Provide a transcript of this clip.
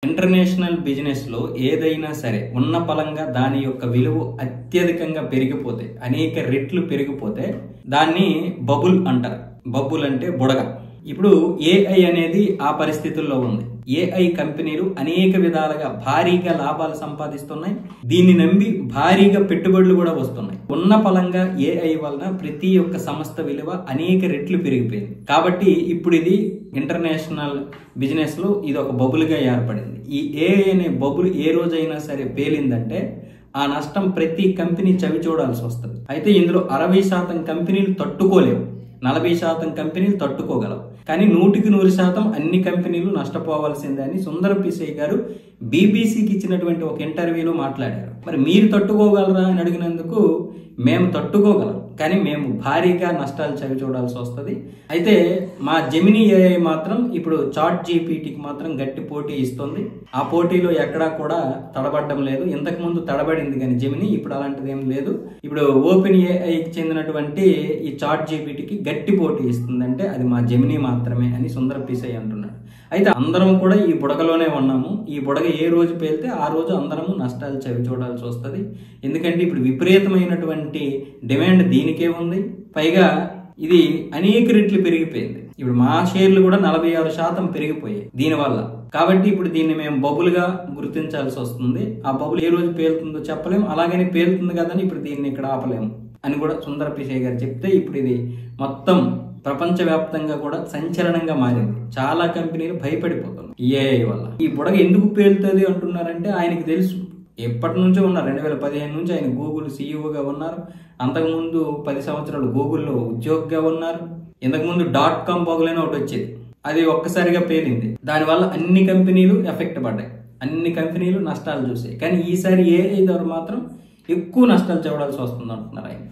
International business లో ఏదైనా సరే ఉన్న పలంగా దాని యొక్క విలువ అత్యధికంగా పెరిగిపోతే, అనేక రెట్లు పెరిగిపోతే దాన్ని బబుల్ అంటారు. బబుల్ అంటే బుడగ. ఇప్పుడు ఏఐ అనేది ఆ పరిస్థితుల్లో ఉంది. ఏఐ కంపెనీలు అనేక విధాలుగా భారీగా లాభాలు సంపాదిస్తున్నాయి. దీన్ని నమ్మి భారీగా పెట్టుబడులు కూడా వస్తున్నాయి. ఉన్న పలంగా ఏఐ వలన ప్రతి ఒక్క సంస్థ విలువ అనేక రెట్లు పెరిగిపోయింది. కాబట్టి ఇప్పుడు ఇది ఇంటర్నేషనల్ బిజినెస్ లో ఇది ఒక బబుల్ గా ఏర్పడింది. ఈ ఏఐ అనే బబుల్ ఏ రోజైనా సరే పేలిందంటే ఆ నష్టం ప్రతి కంపెనీ చవి చూడాల్సి వస్తుంది. అయితే ఇందులో 60% కంపెనీలు తట్టుకోలేవు, 40% కంపెనీలు తట్టుకోగలవు. కానీ 100% అన్ని కంపెనీలు నష్టపోవాల్సిందే అని సుందర్ పిచై గారు బీబీసీకి ఇచ్చినటువంటి ఒక ఇంటర్వ్యూలో మాట్లాడారు. మరి మీరు తట్టుకోగలరా అని అడిగినందుకు మేము తట్టుకోగలం, కానీ మేము భారీగా నష్టాలు చవి చూడాల్సి వస్తుంది. అయితే మా జెమినీ ఏఐ మాత్రం ఇప్పుడు చాట్ జీపీటీకి మాత్రం గట్టి పోటీ ఇస్తుంది. ఆ పోటీలో ఎక్కడా కూడా తడబడడం లేదు. ఇంతకు ముందు తడబడింది కానీ జెమినీ, ఇప్పుడు అలాంటిది ఏం లేదు. ఇప్పుడు ఓపెన్ ఏఐకి చెందినటువంటి ఈ చాట్ జీపీటీకి గట్టి పోటీ ఇస్తుంది. అంటే అది మా జెమినీ మాత్రమే అని సుందర్ పిచై అంటున్నాడు. అయితే అందరం కూడా ఈ బుడగలోనే ఉన్నాము. ఈ బుడగ ఏ రోజు పేలితే ఆ రోజు అందరము నష్టాలు చవి చూడాల్సి వస్తుంది. ఎందుకంటే ఇప్పుడు విపరీతమైనటువంటి డిమాండ్ దీనికే ఉంది. పైగా ఇది అనేక రెట్లు పెరిగిపోయింది. ఇప్పుడు మా షేర్లు కూడా 46% పెరిగిపోయాయి దీనివల్ల. కాబట్టి ఇప్పుడు దీన్ని మేము బబుల్ గా గుర్తించాల్సి వస్తుంది. ఆ బబుల్ ఏ రోజు పేలుతుందో చెప్పలేము. అలాగని పేలుతుంది కదని ఇప్పుడు దీన్ని ఇక్కడ ఆపలేము అని కూడా సుందర్ పిచై గారు చెప్తే ఇప్పుడు ఇది మొత్తం ప్రపంచవ్యాప్తంగా కూడా సంచలనంగా మారింది. చాలా కంపెనీలు భయపడిపోతున్నాయి ఏఐ వల్ల. ఈ బుడగ ఎందుకు పేలుతుంది అంటున్నారంటే ఆయనకి తెలుసు. ఎప్పటి నుంచో ఉన్నారు. 2015 నుంచి ఆయన గూగుల్ సీఈఓగా ఉన్నారు. అంతకుముందు 10 సంవత్సరాలు గూగుల్లో ఉద్యోగిగా ఉన్నారు. ఇంతకుముందు .com బగులైన ఒకటి వచ్చేది, అది ఒక్కసారిగా పేలింది. దానివల్ల అన్ని కంపెనీలు ఎఫెక్ట్ పడ్డాయి, అన్ని కంపెనీలు నష్టాలు చూసాయి. కానీ ఈసారి ఏఐ ద్వారా మాత్రం ఎక్కువ నష్టాలు చూడాల్సి వస్తుంది అంటున్నారు ఆయన.